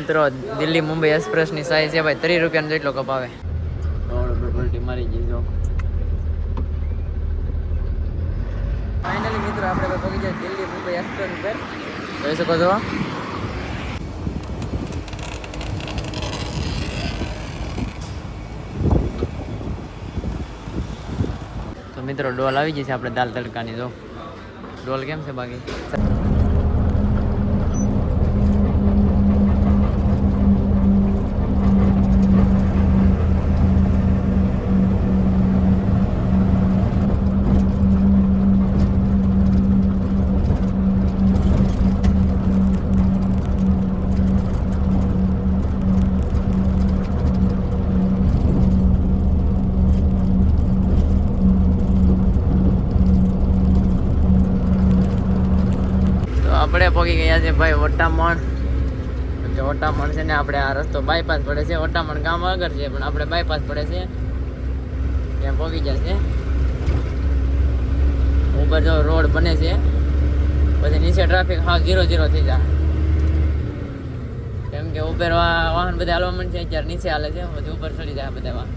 મિત્રો દિલ્હી મુંબઈ એક્સપ્રેસની સાઈઝ છે ભાઈ 30 રૂપિયાનો જેટલો કપ આવે. રોડ ઉપર પલટી મારી ગઈ જો. ફાઇનલી મિત્રો આપણે પહોંચી ગયા દિલ્હી મુંબઈ એક્સપ્રેસ ઉપર. જોઈ શકો છો. તો મિત્રો ડોલ આવી ગઈ છે આપણે દાલ તડકાની. જો ડોલ કેમ છે બાકી. આપણે પહોંચી ગયા છે ભાઈ વટામણ. વટામણ છે ને આપણે આ રસ્તો બાયપાસ પડે છે. વટામણ ગામ આગળ છે પણ આપણે બાયપાસ પડે છે ત્યાં પહોંચી જશે. ઉપર જો રોડ બને છે પછી નીચે ટ્રાફિક હા 0-0 થઈ જાય કેમ કે ઉપર વાહન બધા હાલવા માંડે છે. અત્યારે નીચે હાલે છે પછી ઉપર ચડી જાય બધા વાહન.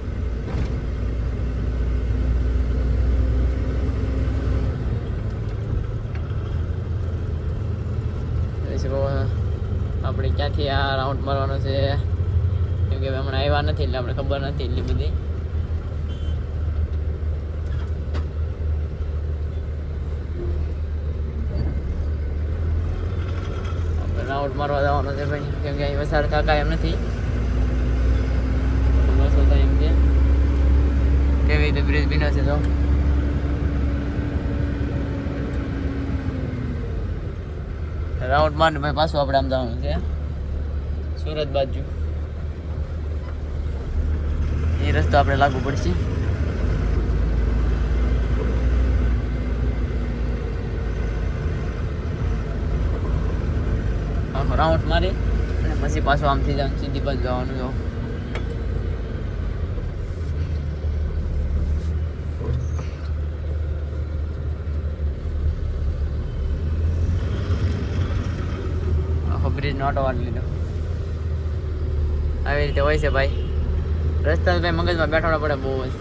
આપણે ક્યાંથી આ રાઉન્ડ મારવાનો છે કેમ કે હમણાં આવ્યા નથી એટલે આપણે ખબર નથી એટલી બધી. આપણે રાઉન્ડ મારવા જવાનો છે ભાઈ કેમ કે અહીં વસાર થકાય એમ નથી. બસો થાય એમ છે. કેવી રીતે બ્રિજ બિના છે તો રાઉન્ડ મારને ભાઈ પાછું આપણે આમ જવાનું છે સુરત બાજુ. એ રસ્તો આપણે લાગુ પડશે. આમ રાઉન્ડ મારી અને પછી પાછું આમથી જવાનું સીધી બાજુ જવાનું. જો બ્રિજનો ઓટો વાળી લીધો. આવી રીતે હોય છે ભાઈ રસ્તા. ભાઈ મગજમાં બેઠાડવા પડે બહુ જ.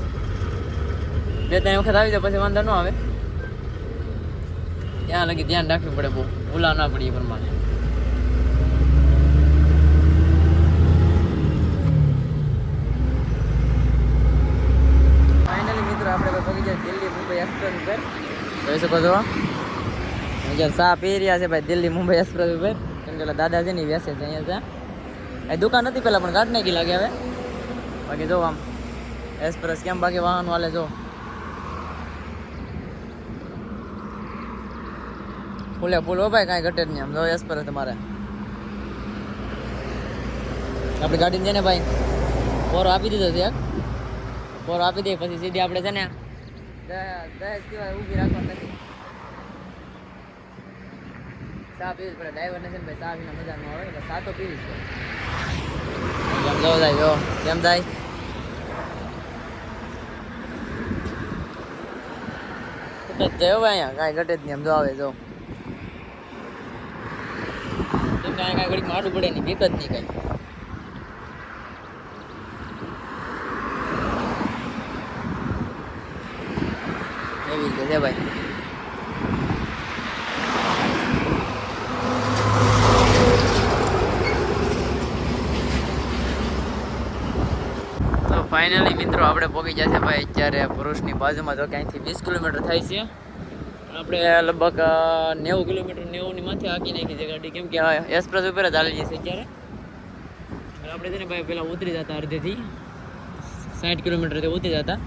2-3 વખત આવી જાય પછી વાંધો ન આવે. ત્યાં લગી ધ્યાન રાખવું પડે બહુ. ભૂલા ના પડી એ પ્રમાણે. ફાઇનલી મિત્રો આપણે પહોંચી ગયા દિલ્હી મુંબઈ એક્સપ્રેસ ઉપર. જોઈ શકો છો અહીંયા ચા પી રહ્યા છે ભાઈ દિલ્હી મુંબઈ એક્સપ્રેસ ઉપર. કેમ કે દાદા છે ને વેસે છે અહીંયા. અહીં દુકાન નથી પહેલાં પણ ગાઢ નાખી લાગે હવે. બાકી જો આમ એક્સપ્રેસ કેમ બાકી વાહન વાલે જો ફૂલે ફૂલ હો ભાઈ કાંઈ ઘટે જ નહીં. આમ જો એક્સપ્રેસ તમારે આપણી ગાડીને છે ને ભાઈ પોરો આપી દીધો છે. એક પોરો આપી દઈએ પછી સીધી આપણે છે ને 10 સિવાય ઊભી રાખવાની નથી. ચા પીવી જ પડે. ડ્રાઈવરને છે ને ભાઈ ચા પીને મજા ન આવે એટલે ચા તો પીવી જ પડે. કેમ જો જાય જો કેમ જાય જયો ભાઈ અહીંયા કાંઈ ઘટે જ નહીં. એમ જો આવે જો કાંઈ ઘડીક મારું પડે નહીં. બીક જ નહીં કાંઈ. એવી રીતે છે ભાઈ. ફાઇનલી મિત્રો આપણે પહોંચી જશે ભાઈ અત્યારે ભરૂચની બાજુમાં. જો કે અહીંથી 20 કિલોમીટર થાય છે. આપણે લગભગ 90 કિલોમીટર 90ની માથે હાકી નાખી છે ગાડી. કેમ કે એક્સપ્રેસ ઉપર જ ચાલી જશે અત્યારે. આપણે છે ને ભાઈ પહેલાં ઉતરી જતા અડધેથી 60 કિલોમીટરથી ઉતરી જતા.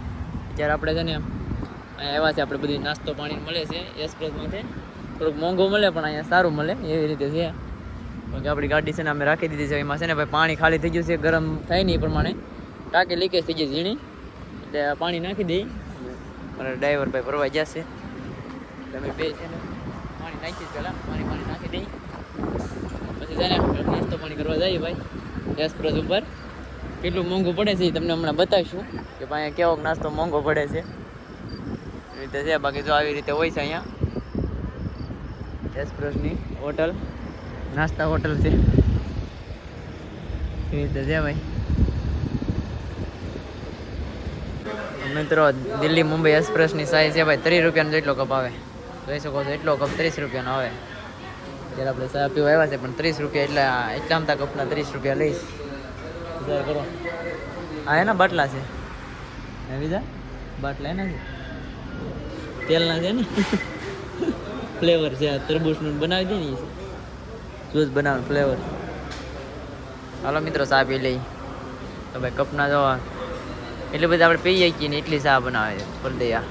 અત્યારે આપણે છે ને અહીંયા એવા છે આપણે બધી નાસ્તો પાણી મળે છે એક્સપ્રેસમાંથી. થોડુંક મોંઘું મળે પણ અહીંયા સારું મળે એવી રીતે છે. બાકી આપણી ગાડી છે ને અમે રાખી દીધી છે. એમાં છે ને ભાઈ પાણી ખાલી થઈ ગયું છે. ગરમ થાય નહીં એ પ્રમાણે ટાંકી લીકેજ થઈ ગઈ ઝીણી એટલે પાણી નાખી દઈ. અને ડ્રાઈવર ભાઈ ભરવા જશે એટલે અમે બે છે ને પાણી નાખી પહેલાં પાણી નાખી દઈ પછી છે ને નાસ્તો પાણી કરવા જઈએ ભાઈ એક્સપ્રેસ ઉપર. કેટલું મોંઘું પડે છે એ તમને હમણાં બતાવીશું કે ભાઈ કેવો નાસ્તો મોંઘો પડે છે. એ રીતે છે. બાકી જો આવી રીતે હોય છે અહીંયા એક્સપ્રેસની હોટલ નાસ્તા હોટલ છે. એ રીતે છે ભાઈ. મિત્રો દિલ્હી મુંબઈ એક્સપ્રેસની સાઈઝ છે ભાઈ 30 રૂપિયાનો જેટલો કપ આવે. જોઈ શકો છો એટલો કપ 30 રૂપિયાનો આવે. જ્યારે આપણે ચા પીવા આવ્યા છે પણ 30 રૂપિયા એટલા આમતા કપના 30 રૂપિયા લઈશ. વિચાર કરો. હા એના બાટલા છે બીજા બાટલા એના છે તેલના છે ને ફ્લેવર છે. આ તરબૂચનું બનાવી દે ને જ્યુસ બનાવવાનું ફ્લેવર. હાલો મિત્રો ચા પી લઈ તો ભાઈ કપના જવા એટલે બધા આપણે પીએ છીએ ને એટલી ચા બનાવે છે ફરદૈયા.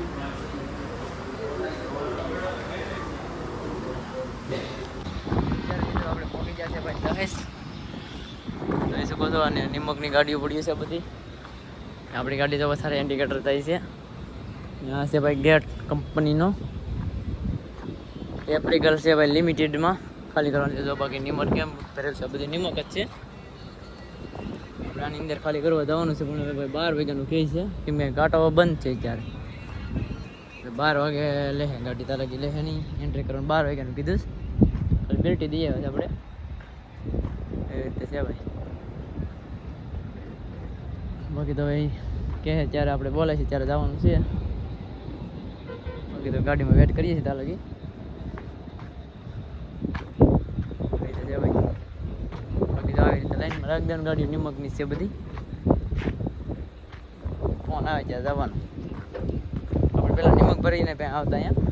આપણે પહોંચી ગયા છે ભાઈ દહેજ જોઈ શકો છો. અને નિમકની ગાડીઓ પડી છે બધી. આપણી ગાડી તો વધારે ઇન્ડિકેટર થાય છે. આ છે ભાઈ ગેટ કંપનીનો એપ્રિકલ છે ભાઈ લિમિટેડમાં ખાલી કરવાનું છે. જો બાકી નિમક કેમ ભરેલ છે બધી નિમક જ છે. આપણે આની અંદર ખાલી કરવા જવાનું છે પણ ભાઈ 12 વાગ્યાનું કહે છે કેમ કે કાંટો બંધ છે ત્યારે 12 વાગે લે ગાડી તાલાકી લે નહીં. એન્ટ્રી કરવાનું 12 વાગ્યાનું કીધું ખાલી બેલ્ટી દઈએ આપણે એવી રીતે છે ભાઈ. બાકી તો ભાઈ કહે ત્યારે આપણે બોલાય છે ત્યારે જવાનું છે. બાકી તો ગાડીમાં વેટ કરીએ છીએ ત્યાં લગી છે ભાઈ. બાકી તો આવી રીતે લાઈનમાં રાખ દેવાનું. ગાડીઓ નિમકની છે બધી. ફોન આવે ત્યાં જવાનું. આપણે પેલા નિમક ભરીને આવતા અહીંયા.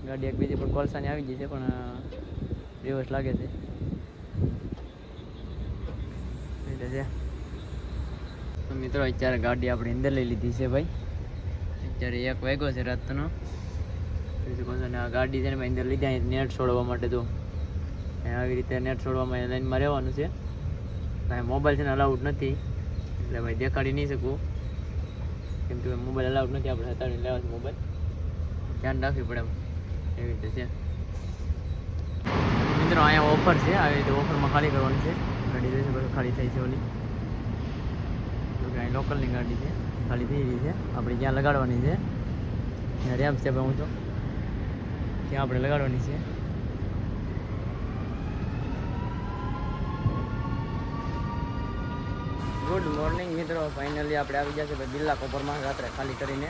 ગાડી એક બીજી પણ કોલસાની આવી ગઈ છે પણ રિવર્સ લાગે છે એટલે છે. તો મિત્રો અત્યારે ગાડી આપણે અંદર લઈ લીધી છે ભાઈ. અત્યારે 1 વાગ્યો છે રાતનો. અને આ ગાડી છે ને ભાઈ અંદર લીધા નેટ છોડવા માટે. તો આવી રીતે નેટ છોડવામાં લાઈનમાં રહેવાનું છે. કાંઈ મોબાઈલ છે ને અલાઉડ નથી એટલે ભાઈ દેખાડી નહીં શકું કેમ કે મોબાઈલ અલાઉડ નથી. આપણે હતાડીને લેવા છે મોબાઈલ. ધ્યાન રાખવી પડે એમ એવી રીતે છે મિત્રો. અહીંયા ઓફર છે આવી રીતે ઓફરમાં ખાલી કરવાની છે ગાડી. જોઈ શકો ખાલી થઈ છે ઓલી. તો કે અહીં લોકલની ગાડી છે ખાલી થઈ રહી છે. આપણે જ્યાં લગાડવાની છે ત્યાં રેમ્પ છે હું તો ત્યાં આપણે લગાડવાની છે. ગુડ મોર્નિંગ મિત્રો. ફાઇનલી આપણે આવી ગયા છે ભાઈ બિરલા કોપરમાં રાત્રે ખાલી કરીને.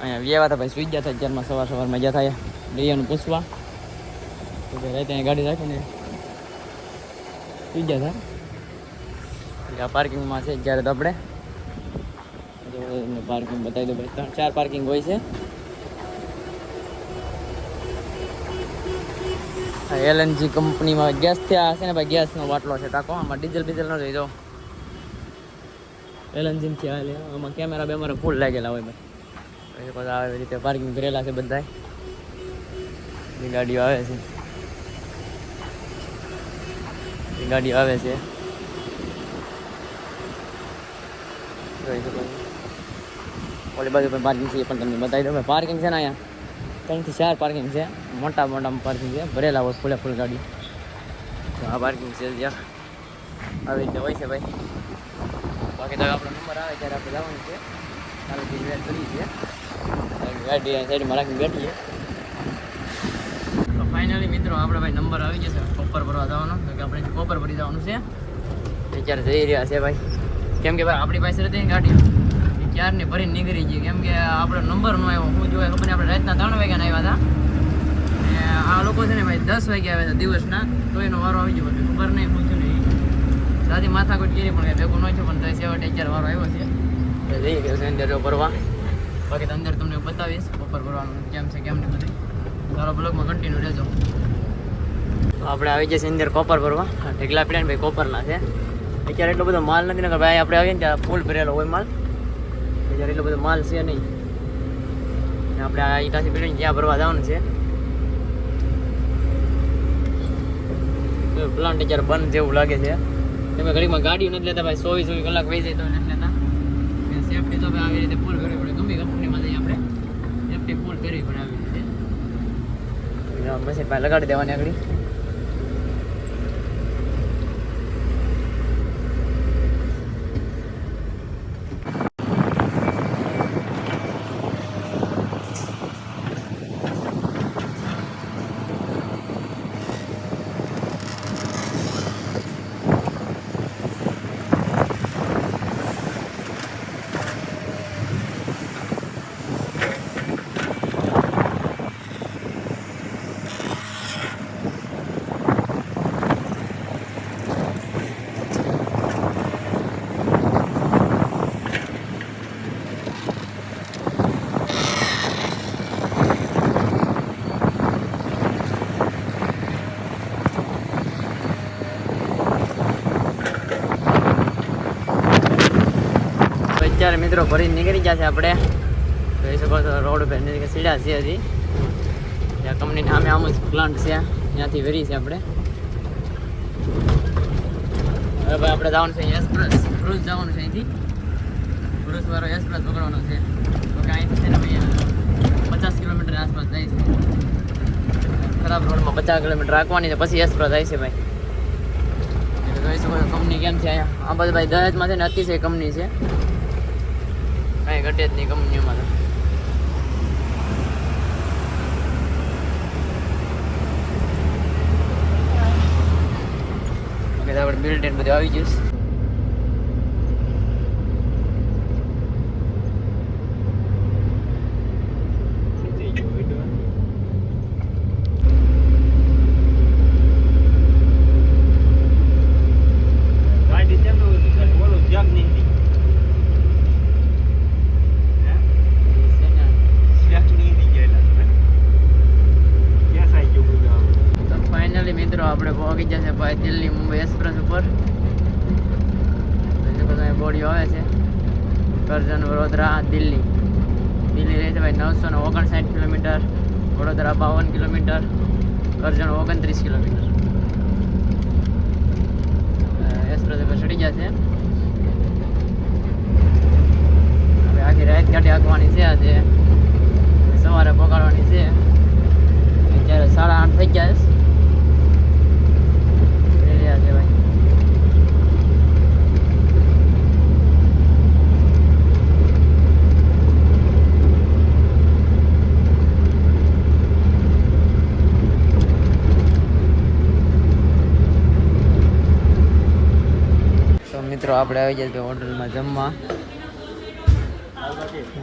અહીંયા વ્યવા હતા ભાઈ સુઈ ગયા હતા અત્યારમાં સવારમાં ગયા હતા લઈયાનું પૂછવા. તો ભાઈ રાતે અહીંયા ગાડી રાખીને સુઈ ગયા હતા. એટલે આ પાર્કિંગમાં છે જ્યારે તો આપણે પાર્કિંગ બતાવી દો ભાઈ. 3-4 પાર્કિંગ હોય છે. LNG કંપનીમાં ગેસ થયા છે ને ભાઈ. ગેસનો બાટલો છે ટાંકો. આમાં ડીઝલ બીઝલ ન જોઈ દો. LNG થી આવે આમાં કેમેરા બેમેરા ફૂલ લાગેલા હોય ભાઈ. આવી રીતે પાર્કિંગ કરેલા છે બધા. ગાડીઓ આવે છે ગાડીઓ આવે છે જોઈ શકો. ઓલી બાજુ પણ પાર્કિંગ છે એ પણ તમને બતાવી દઉં. પાર્કિંગ છે ને અહીંયા 3 થી 4 પાર્કિંગ છે. મોટા પાર્કિંગ છે ભરેલા હોય ફૂલ ગાડી. તો આ પાર્કિંગ છે જ્યાં આવી રીતે હોય છે ભાઈ. બાકી તો આપણો નંબર આવે ત્યારે આપણે જવાનું છે. ચાલો વેટ કરીએ છીએ. ગાડી સાઈડમાં રાખીને બેઠીએ. તો ફાઇનલી મિત્રો આપણે ભાઈ નંબર આવી જશે કોપર ભરવા જવાનો. તો કે આપણે કોપર ભરી જવાનું છે. અત્યારે જઈ રહ્યા છે ભાઈ. કેમ કે ભાઈ આપણી પાસે હતી ગાડી ક્યારની ભરીને નીકળી ગઈ. કેમ કે આપણો નંબર ન આવ્યો. હું જોવાય ખબર આપણે રાતના 3 વાગ્યાના આવ્યા હતા. અને આ લોકો છે ને ભાઈ 10 વાગ્યા આવ્યા હતા દિવસના. તો એનો વારો આવી ગયો પછી ખબર નહીં શું થયું નહીં. દાદી માથાકૂટ કરી પણ ભેગું ન થયું પણ તો છેવટે અત્યારે વારો આવ્યો છે. જઈ ગયો છે અંદર ભરવા. બાકી તો અંદર તમને બતાવીશ કોપર ભરવાનું કેમ છે કેમ નહીં બધું. સારો બ્લોગમાં કન્ટિન્યુ રહેજો. તો આપણે આવી જઈએ અંદર કોપર ભરવા. ઢેકલા પીડા ને ભાઈ કોપરના છે. અત્યારે એટલો બધો માલ નથી ને ભાઈ. આપણે આવીએ ને ત્યાં ફૂલ ભરેલો હોય માલ. અત્યારે એટલો બધો માલ છે નહીં. આપણે આ ઈટાથી પીડીને જ્યાં ભરવા જવાનું છે. પ્લાન્ટ અત્યારે બંધ જેવું લાગે છે. તમે ઘડીમાં ગાડીઓ નથી લેતા ભાઈ. 24 કલાક વહી જાય તો નથી લેતા. સેફટી તો ભાઈ આવી રીતે ફૂલ કરવી પડે. ગમે કંપનીમાં જઈએ આપણે સેફટી ફૂલ કરવી પડે આવી રીતે. પછી ભાઈ લગાડી દેવાની આગળ. મિત્રો ભરીને નીકળી ગયા છે આપણે. જોઈ શકો છો રોડ ઉપર સીડા છે હજી. ત્યાં કંપની સામે આમ જ પ્લાન્ટ છે, ત્યાંથી વેરી છે આપણે. હવે ભાઈ આપણે જવાનું છે એક્સપ્રેસ ક્રુઝ જવાનું છે અહીંથી. ક્રુઝ વાળો એક્સપ્રેસ પકડવાનો છે. તો કે અહીંથી છે ને ભાઈ 50 કિલોમીટર આસપાસ જાય છે. ખરાબ રોડમાં 50 કિલોમીટર રાખવાની છે, પછી એક્સપ્રેસ જાય છે ભાઈ. એટલે જોઈ શકો છો કંપની કેમ છે અહીંયા. આ બધું ભાઈ દહેજમાં છે ને અતિશય કંપની છે, કાંઈ ઘટે જ નહીં કંપનીઓમાં તો. આપણે બિલ્ડિંગ બધું આવી જઈશ. મિત્રો આપણે પહોંચી જશે ભાઈ દિલ્હી મુંબઈ એક્સપ્રેસ ઉપર. બોડીઓ આવે છે કરજણ વડોદરા દિલ્હી. દિલ્હી રહે છે ભાઈ 959 kilometre, Vadodara 52 kilometre, Karjan 29 kilometre. Express ઉપર ચડી જશે. હવે આખી રાત ગાડી હાંકવાની છે, આજે સવારે પકડવાની છે. અત્યારે 8:30 થઈ ગયા છે. મિત્રો આપણે આવી જાય હોટલમાં જમવા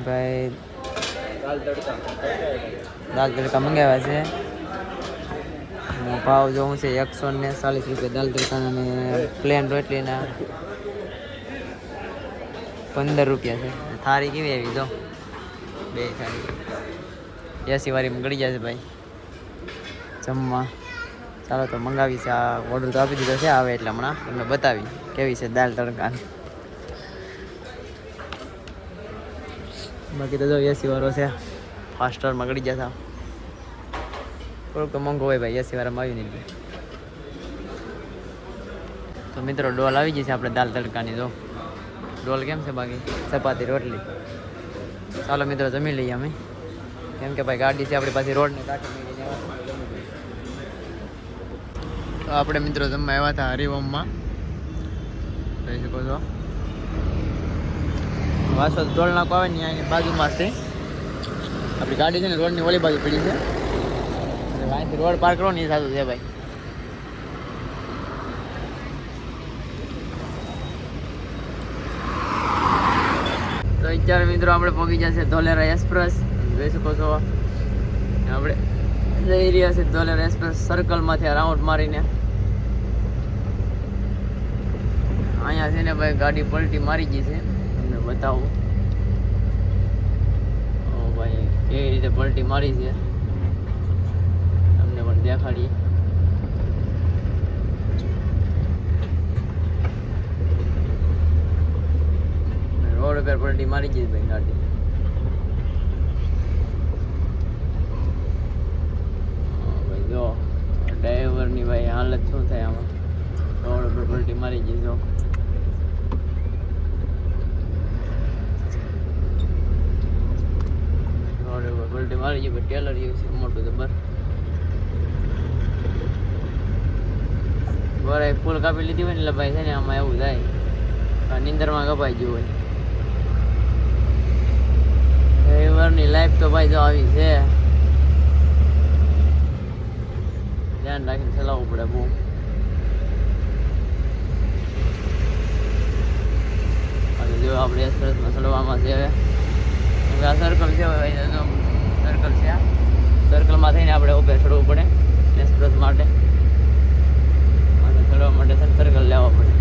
ભાઈ. દાલ તડકા મંગાવ્યા છે. ભાવ જોવું છે 140 રૂપિયા દાલ તડકાના, અને પ્લેન રોટલીના 15 રૂપિયા છે. થાળી કેવી આવી જો, 2 થાળી AC વાળી ગળી જશે ભાઈ જમવા. ચાલો તો મંગાવી છે. આ ઓર્ડર તો આપી દીધો છે, આવે એટલે હમણાં તમને બતાવી કેવી છે દાલ તડકા. બાકી તો જો AC વાળો છે, ફાસ્ટરમાં ગળી જશે. થોડુંક તો મોંઘો હોય ભાઈ, AC વાળામાં આવી નહીં. તો મિત્રો ડોલ આવી જશે આપણે દાલ તડકાની. જો ડોલ કેમ છે, બાકી ચપાતી રોટલી. ચાલો મિત્રો જમી લઈએ અમે, કેમ કે ભાઈ ગાડી છે આપણી પાસે રોડને કાંઠે. તો આપણે મિત્રો જમવા આવ્યા હતા હરિઓમમાં, જોઈ શકો છો. વાસો ટોલ નાકો આવે ને અહીંની બાજુમાં છે આપણી ગાડી છે ને, રોડની ઓલી બાજુ પડી છે. એટલે અહીંથી રોડ પાર કરો ને એ સાચું છે ભાઈ. તો અત્યારે મિત્રો આપણે પહોંચી જશે ધોલેરા એક્સપ્રેસ. જોઈ શકો છો આપણે જઈ રહ્યા છે ધોલેરા એક્સપ્રેસ સર્કલમાંથી રાઉન્ડ મારીને. અહીંયા છે ને ભાઈ ગાડી પલટી મારી ગઈ છે, તમને બતાવું. ઓ ભાઈ કેવી રીતે પલટી મારી છે તમને પણ દેખાડીએ. રોડ ઉપર પલટી મારી ગઈ ભાઈ ગાડી. ભાઈ જો ડ્રાઈવરની ભાઈ હાલત શું થાય આમાં. રોડ ઉપર પલટી મારી ગઈ જો. પલટી મારી ગઈ. ટેલર જેવું છે મોટું જબર. બરાબર ફૂલ કાપી લીધી હોય ને એટલે ભાઈ છે ને આમાં એવું થાય, નીંદરમાં કપાઈ ગયું હોય. ડ્રાઈવરની લાઈફ તો ભાઈ જો આવી છે, ધ્યાન રાખીને ચલાવવું પડે બહુ. જો આપણે એક્સપ્રેસમાં ચડવામાં છે. હવે આ સર્કલ છે, સર્કલ છે. સર્કલમાં થઈને આપણે ઉપર ચડવું પડે એક્સપ્રેસ માટે. અને ચડવા માટે સર્કલ લેવા પડે.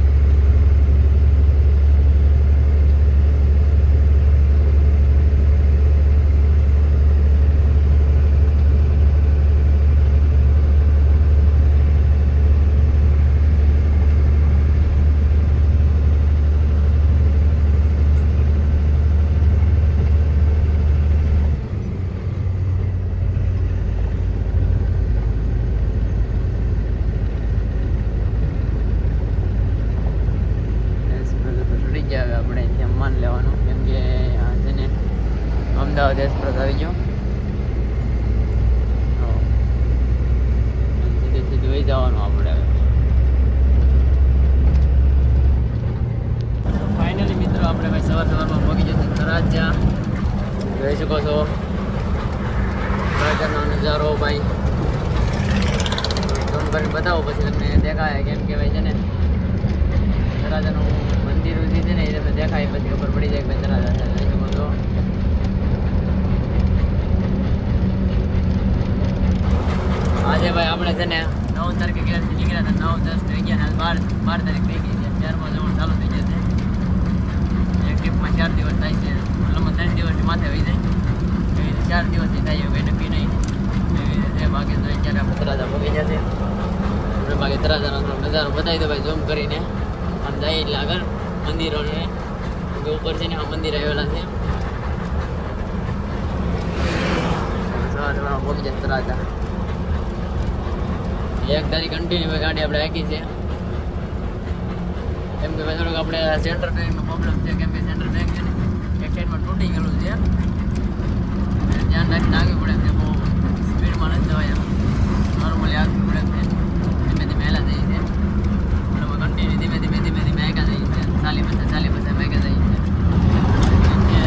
આવી ગયો. સીધું વહી જવાનું આપણે. ફાઇનલી મિત્રો આપણે ભાઈ સવારમાં પહોંચી જશે તળાજા. જોઈ શકો છો તળાજાનો નજારો ભાઈ. ફોન કરીને બતાવો પછી તમને દેખાય કેમ કે ભાઈ છે ને તળાજાનું મંદિર છે ને એ તમને દેખાય પછી ખબર પડી જાય કે ભાઈ તળાજા છે. જોઈ શકો છો આજે ભાઈ આપણે છે ને 9 તારીખે ઘરેથી નીકળ્યા હતા. 9, 10 થઈ ગયા ને 12 તારીખ થઈ ગઈ છે. 4માં જવાનું ચાલુ થઈ જશે. એક ટ્રીપમાં 4 દિવસ થાય છે. મતલબ 3 દિવસની માથે આવી જાય એવી રીતે 4 દિવસથી થાય એવું કંઈ નક્કી નહીં. એવી રીતે બાકી તો અત્યારે આપણે તળાજા પહોંચી જશે. આપણે બાકી તળાજાનો નજારો બતાવી દો ભાઈ ઝૂમ કરીને. આમ જાય એટલે આગળ મંદિરોને ઉપર છે ને આ મંદિર આવેલા છે. સવારમાં પહોંચી જશે તળાજા. એક તારીખ કન્ટિન્યુ ગાડી આપણે રાખી છે કેમ કે ભાઈ થોડુંક આપણે સેન્ટર બ્રેકનો પ્રોબ્લેમ છે. કેમ કે સેન્ટર બ્રેક છે ને એક સાઈડમાં તૂટી ગયેલું છે. ધ્યાન રાખીને આગળ પડે છે. બહુ સ્પીડમાં નથી જવાય. નોર્મલી આગળ પડે છે. ધીમે ધીમે હેલા જાય છે. એટલે કન્ટિન્યુ ધીમે ધીમે આગળ જાય છે. ચાલી પાસે આગળ જાય છે.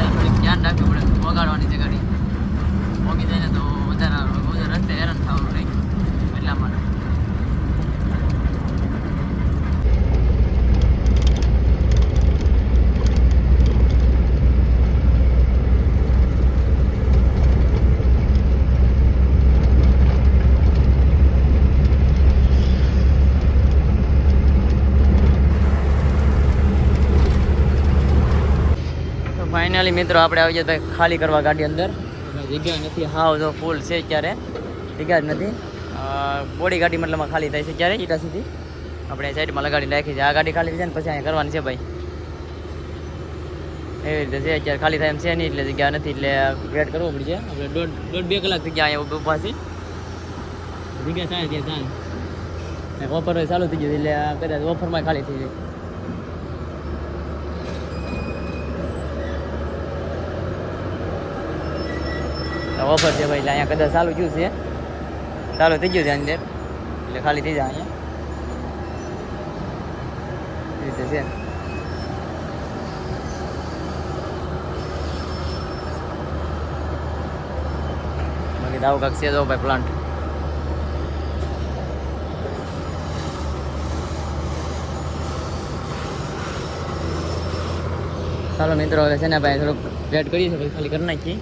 થોડીક ધ્યાન રાખવું પડે. વગાડવાની છે ગાડી. પોગી જાય ને તો વધારે રસ્તે હેરાન થવાનું નહીં એટલા માટે. ફાઇનલી મિત્રો આપણે આવી જતા ખાલી કરવા ગાડી અંદર. જગ્યા નથી. હાવ જો ફૂલ છે અત્યારે જગ્યા જ નથી. બોડી ગાડી મતલબમાં ખાલી થાય છે ક્યારે ઈટા સુધી આપણે સાઈડમાં લગાડી રાખી છે. આ ગાડી ખાલી છે ને પછી અહીંયા કરવાની છે ભાઈ. એવી રીતે છે અત્યારે ખાલી થાય એમ છે નહીં એટલે જગ્યા નથી એટલે વેટ કરવો પડશે. આપણે દોઢ 2 કલાક થઈ ગયા અહીંયા ઊભા છે. જગ્યા થાય ત્યાં થાય ઓફર હોય ચાલુ થઈ ગયું એટલે કદાચ ઓફરમાં ખાલી થઈ જાય. ઓફર છે ભાઈ એટલે અહીંયા કદાચ ચાલુ થયું છે. ચાલુ થઈ ગયું છે અંદર એટલે ખાલી થઈ જાય અહીંયા રીતે છે. બાકી દાવ કાંક છે જો ભાઈ પ્લાન્ટ. ચાલો મિત્રો હવે છે ને ભાઈ થોડુંક વેટ કરીએ છીએ પછી ખાલી કરી નાખીએ.